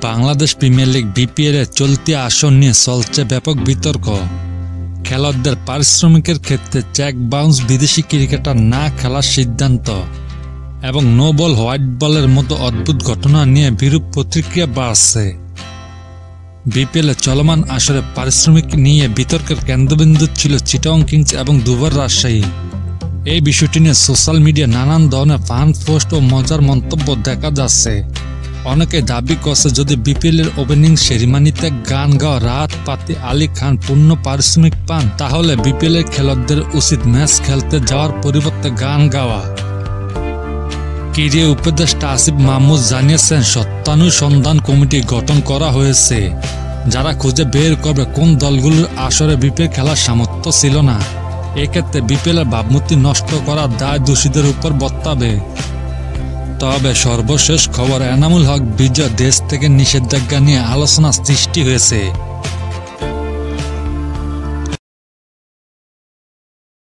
Bangladesh premier league BPL এর চলতি আসর নিয়ে চলছে ব্যাপক বিতর্ক। খেলোয়াড়দের পারিশ্রমিকের ক্ষেত্রে চেক বাউন্স, বিদেশি ক্রিকেটার না খেলার সিদ্ধান্ত এবং নো বল হোয়াইট বলের মতো অদ্ভুত ঘটনা নিয়ে বিরূপ প্রতিক্রিয়া বাড়ছে। বিপিএল এর চলমান আসরে পারিশ্রমিক নিয়ে বিতর্কের কেন্দ্রবিন্দু ছিল চিটাগং কিংস এবং দুবার রাজশাহী। এই বিষয়টি নিয়ে সোশ্যাল মিডিয়ায় নানান ধরনের ফান পোস্ট ও মজার মন্তব্য দেখা যাচ্ছে। অনেকে দাবি করছে, যদি বিপিএল এর ওপেনিং সেরিমানিতে গান গাওয়া রাহাত ফাতে আলী খান পূর্ণ পারিশ্রমিক পান, তাহলে বিপিএল এর খেলোয়াড়দের উচিত ম্যাচ খেলতে যাওয়ার পরিবর্তে গান গাওয়া। ক্রীড়া উপদেষ্টা আসিফ মাহমুদ জানিয়েছেন, সত্যানুসন্ধান কমিটি গঠন করা হয়েছে, যারা খুঁজে বের করবে কোন দলগুলোর আসরে বিপিএল খেলার সামর্থ্য ছিল না। এক্ষেত্রে বিপিএল এর ভাবমূর্তি নষ্ট করার দায় দোষীদের উপর বর্তাবে। তবে সর্বশেষ খবর, এনামুল হক বিজয় দেশ থেকে নিষেধাজ্ঞা নিয়ে আলোচনা সৃষ্টি হয়েছে।